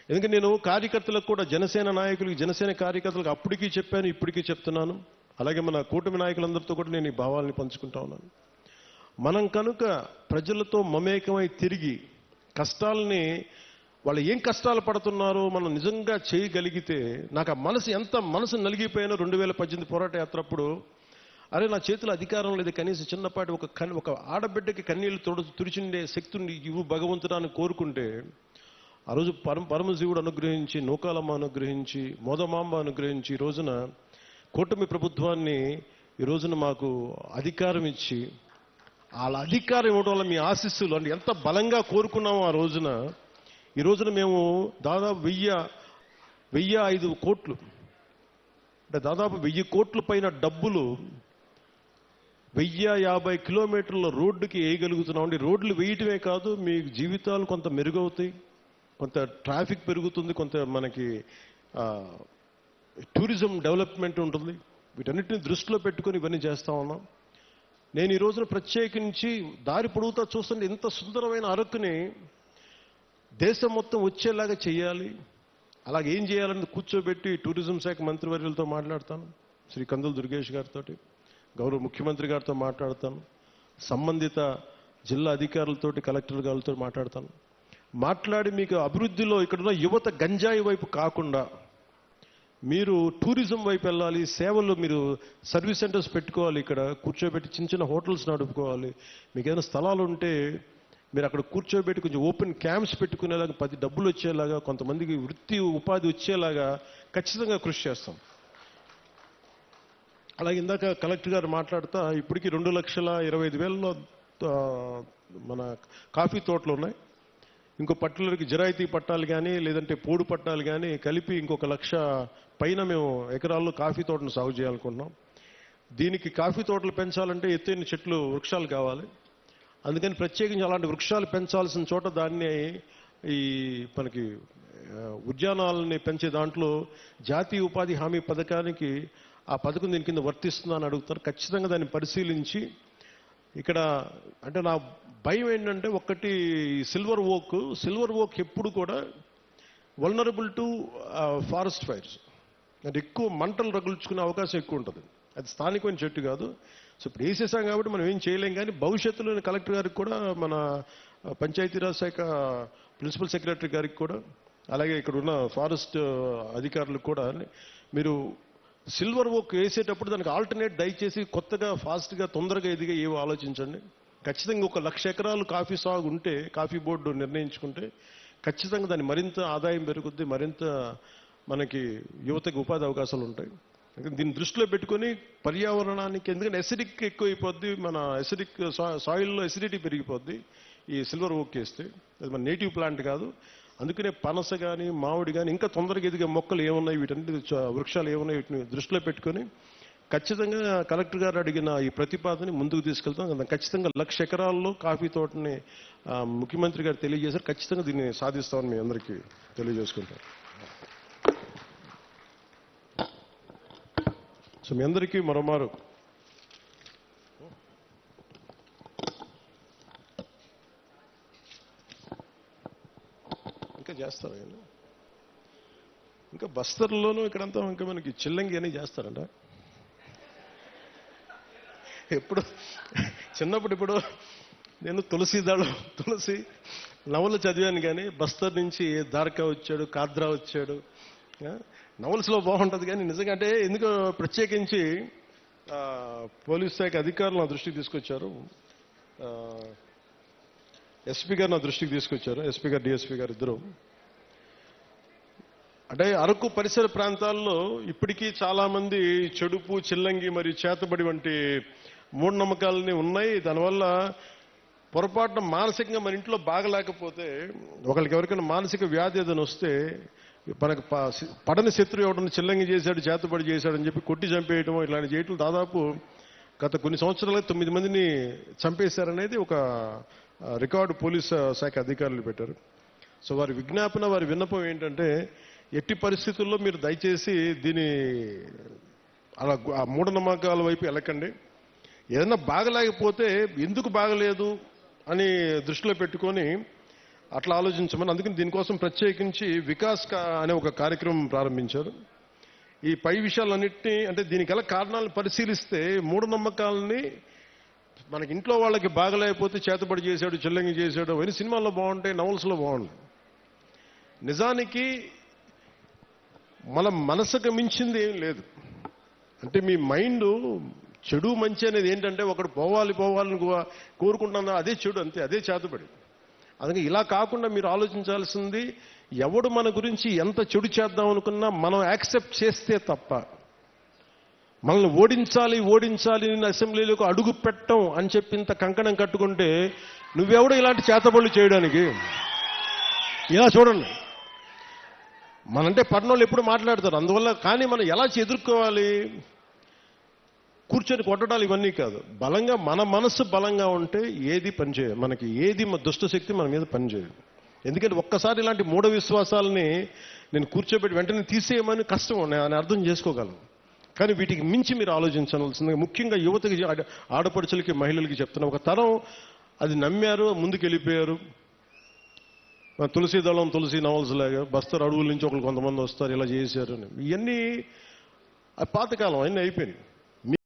ఎందుకంటే నేను కార్యకర్తలకు కూడా, జనసేన నాయకులకి, జనసేన కార్యకర్తలకు అప్పటికీ చెప్పాను, ఇప్పటికీ చెప్తున్నాను. అలాగే మన కూటమి నాయకులందరితో కూడా నేను ఈ భావాల్ని పంచుకుంటా ఉన్నాను. మనం కనుక ప్రజలతో మమేకమై తిరిగి కష్టాలని, వాళ్ళు ఏం కష్టాలు పడుతున్నారో మనం నిజంగా చేయగలిగితే, నాకు ఆ మనసు నలిగిపోయిన 2018 పోరాట యాత్ర అప్పుడు, అరే నా చేతిలో అధికారం లేదు, కనీసం చిన్నపాటి ఒక ఆడబిడ్డకి కన్నీళ్లు తుడిచిండే శక్తిని ఇవ్వు భగవంతుడాన్ని కోరుకుంటే, ఆ రోజు పరమశివుడు అనుగ్రహించి, నూకాలమ్మ అనుగ్రహించి, మోదమాంబ అనుగ్రహించి, ఈ రోజున కూటమి ప్రభుత్వాన్ని ఈ రోజున మాకు అధికారం ఇచ్చి, వాళ్ళ అధికారం ఇవ్వడం వల్ల మీ ఆశీస్సులు అంటే ఎంత బలంగా కోరుకున్నామో ఆ రోజున, ఈ రోజున మేము దాదాపు 1005 కోట్లు, అంటే దాదాపు 1000 కోట్ల పైన డబ్బులు 1050 కిలోమీటర్ల రోడ్డుకి వేయగలుగుతున్నాం అండి. రోడ్లు వేయటమే కాదు, మీ జీవితాలు కొంత మెరుగవుతాయి, కొంత ట్రాఫిక్ పెరుగుతుంది, కొంత మనకి టూరిజం డెవలప్మెంట్ ఉంటుంది. వీటన్నిటిని దృష్టిలో పెట్టుకొని ఇవన్నీ చేస్తా ఉన్నాం. నేను ఈ రోజున ప్రత్యేకించి దారి పొడుగుతా చూస్తుంటే ఇంత సుందరమైన అరకుని దేశం మొత్తం వచ్చేలాగా చేయాలి. అలాగే ఏం చేయాలని కూర్చోబెట్టి టూరిజం శాఖ మంత్రివర్యులతో మాట్లాడతాను, శ్రీ కందుల దుర్గేష్ గారితో, గౌరవ ముఖ్యమంత్రి గారితో మాట్లాడతాను, సంబంధిత జిల్లా అధికారులతోటి, కలెక్టర్ గారితో మాట్లాడి మీకు అభివృద్ధిలో ఇక్కడున్న యువత గంజాయి వైపు కాకుండా మీరు టూరిజం వైపు వెళ్ళాలి, సేవలు, మీరు సర్వీస్ సెంటర్స్ పెట్టుకోవాలి, ఇక్కడ కూర్చోబెట్టి చిన్న చిన్న హోటల్స్ నడుపుకోవాలి, మీకు ఏదైనా స్థలాలు ఉంటే మీరు అక్కడ కూర్చోబెట్టి కొంచెం ఓపెన్ క్యాంప్స్ పెట్టుకునేలాగా, 10 డబ్బులు వచ్చేలాగా, కొంతమందికి వృత్తి ఉపాధి వచ్చేలాగా ఖచ్చితంగా కృషి చేస్తాం. అలాగే ఇందాక కలెక్టర్ గారు మాట్లాడుతా, ఇప్పటికీ 2,25,000లో మన కాఫీ తోటలు ఉన్నాయి. ఇంకో పట్టణాలకి జిరాయితీ పట్టాలు కానీ, లేదంటే పోడు పట్టాలు కానీ కలిపి ఇంకొక 1,00,000 పైన మేము ఎకరాల్లో కాఫీ తోటను సాగు చేయాలనుకుంటున్నాం. దీనికి కాఫీ తోటలు పెంచాలంటే ఎత్తైన చెట్లు, వృక్షాలు కావాలి. అందుకని ప్రత్యేకించి అలాంటి వృక్షాలు పెంచాల్సిన చోట దాన్ని ఈ మనకి ఉద్యానాలని పెంచే దాంట్లో జాతీయ ఉపాధి హామీ పథకానికి, ఆ పథకం దీని కింద వర్తిస్తుందా అని అడుగుతారు. ఖచ్చితంగా దాన్ని పరిశీలించి, ఇక్కడ అంటే నా భయం ఏంటంటే, ఒకటి సిల్వర్ ఓక్ ఎప్పుడు కూడా వల్నరబుల్ టు ఫారెస్ట్ ఫైర్స్, అంటే ఎక్కువ మంటలు రగుల్చుకునే అవకాశం ఎక్కువ ఉంటుంది. అది స్థానికమైన చెట్టు కాదు. సో ఇప్పుడు వేసేసాం కాబట్టి మనం ఏం చేయలేం. కానీ భవిష్యత్తులో కలెక్టర్ గారికి కూడా, మన పంచాయతీరాజ్ శాఖ ప్రిన్సిపల్ సెక్రటరీ గారికి కూడా, అలాగే ఇక్కడ ఉన్న ఫారెస్ట్ అధికారులకు కూడా, మీరు సిల్వర్ ఓక్ వేసేటప్పుడు దానికి ఆల్టర్నేట్ దయచేసి కొత్తగా, ఫాస్ట్గా, తొందరగా ఎదిగే ఏవో ఆలోచించండి. ఖచ్చితంగా 1,00,000 ఎకరాలు కాఫీ సాగు ఉంటే, కాఫీ బోర్డు నిర్ణయించుకుంటే ఖచ్చితంగా దాన్ని మరింత ఆదాయం పెరుగుద్ది, మరింత మనకి యువతకి ఉపాధి అవకాశాలు ఉంటాయి. దీన్ని దృష్టిలో పెట్టుకొని పర్యావరణానికి, ఎందుకంటే ఎసిడిక్ ఎక్కువైపోద్ది, మన ఎసిడిక్ సాయిల్లో ఎసిడిటీ పెరిగిపోద్ది ఈ సిల్వర్ ఓక్ వేస్తే. అది మన నేటివ్ ప్లాంట్ కాదు. అందుకనే పనస కానీ, మామిడి కానీ, ఇంకా తొందరగా ఎదిగే మొక్కలు ఏమున్నాయి, వీటన్నిటి వృక్షాలు ఏమున్నాయి, వీటిని దృష్టిలో పెట్టుకొని ఖచ్చితంగా కలెక్టర్ గారు అడిగిన ఈ ప్రతిపాదన ముందుకు తీసుకెళ్తాం. ఖచ్చితంగా 1,00,000 ఎకరాల్లో కాఫీ తోటని ముఖ్యమంత్రి గారు తెలియజేశారు. ఖచ్చితంగా దీన్ని సాధిస్తామని మీ అందరికీ తెలియజేసుకుంటాం. సో మీ అందరికీ మరోమారు ఇంకా చేస్తారు, ఇంకా బస్తర్లోనూ ఇక్కడంతా ఇంకా మనకి చిల్లంగి అని చేస్తారంట. చిన్నప్పుడు నేను తులసి నవలు చదివాను, కానీ బస్తర్ నుంచి దార్కా వచ్చాడు, కాద్రా వచ్చాడు. నవల్స్లో బాగుంటుంది, కానీ నిజంగా అంటే ఎందుకో ప్రత్యేకించి పోలీస్ శాఖ అధికారులు నా దృష్టికి తీసుకొచ్చారు, ఎస్పీ గారు నా దృష్టికి తీసుకొచ్చారు, ఎస్పీ గారు, డిఎస్పీ గారు ఇద్దరు. అంటే అరకు పరిసర ప్రాంతాల్లో ఇప్పటికీ చాలా మంది చెడుపు, చిల్లంగి మరియు చేతబడి వంటి మూఢనమ్మకాలని ఉన్నాయి. దానివల్ల పొరపాటున మానసికంగా మన ఇంట్లో బాగలేకపోతే, ఒకరికి ఎవరికైనా మానసిక వ్యాధి ఏదైనా వస్తే, మనకు పడని శత్రువు ఎవడన్నా చిల్లంగి చేశాడు, చేతబడి చేశాడని చెప్పి కొట్టి చంపేయటం, ఇట్లాంటి చేయటం దాదాపు గత కొన్ని సంవత్సరాలుగా 9 మందిని చంపేశారనేది ఒక రికార్డు పోలీస్ శాఖ అధికారులు పెట్టారు. సో వారి విజ్ఞాపన, వారి విన్నపం ఏంటంటే, ఎట్టి పరిస్థితుల్లో మీరు దయచేసి దీని అలా ఆ మూఢనమ్మకాల వైపు వెళ్ళకండి. ఏదన్నా బాగలేకపోతే ఎందుకు బాగలేదు అని దృష్టిలో పెట్టుకొని అట్లా ఆలోచించమని, అందుకని దీనికోసం ప్రత్యేకించి వికాస్ అనే ఒక కార్యక్రమం ప్రారంభించారు. ఈ పై విషయాలన్నింటినీ, అంటే దీనికి గల కారణాలను పరిశీలిస్తే మూఢనమ్మకాలని మనకి ఇంట్లో వాళ్ళకి బాగలేకపోతే చేతబడి చేశాడు, చెల్లంగి చేశాడు అవన్నీ సినిమాల్లో బాగుంటాయి, నవల్స్లో బాగుంటాయి. నిజానికి మన మనసుకు మించింది ఏం లేదు. అంటే మీ మైండ్ చెడు మంచి అనేది ఏంటంటే ఒకడు పోవాలని కోరుకుంటున్నా అదే చెడు, అంతే, అదే చేతబడి. అందుకే ఇలా కాకుండా మీరు ఆలోచించాల్సింది, ఎవడు మన గురించి ఎంత చెడు చేద్దాం అనుకున్నా మనం యాక్సెప్ట్ చేస్తే తప్ప, మనల్ని ఓడించాలి నేను అసెంబ్లీలోకి అడుగు పెట్టం అని చెప్పి ఇంత కంకణం కట్టుకుంటే నువ్వెవడు ఇలాంటి చేతబడులు చేయడానికి? ఇలా చూడండి, మనంటే పట్టణంలో ఎప్పుడు మాట్లాడతారు, అందువల్ల. కానీ మనం ఎలా ఎదుర్కోవాలి? కూర్చొని కొట్టడాలు ఇవన్నీ కాదు. బలంగా మన మనస్సు బలంగా ఉంటే ఏది పనిచేయదు, మనకి ఏది దుష్ట శక్తి మన మీద పనిచేయదు. ఎందుకంటే ఒక్కసారి ఇలాంటి మూఢ విశ్వాసాలని నేను కూర్చోబెట్టి వెంటనే తీసేయమని కష్టం, నేను అర్థం చేసుకోగలను. కానీ వీటికి మించి మీరు ఆలోచించాల్సిందిగా ముఖ్యంగా యువతకి, ఆడపడుచులకి, మహిళలకి చెప్తున్నా. ఒక తరం అది నమ్మారు, ముందుకు వెళ్ళిపోయారు. తులసి దళం, తులసి నవల్స్ లాగా బస్తర్ అడవుల నుంచి ఒకరు కొంతమంది వస్తారు, ఇలా చేశారు. ఇవన్నీ పాతకాలం అన్నీ అయిపోయినాయి.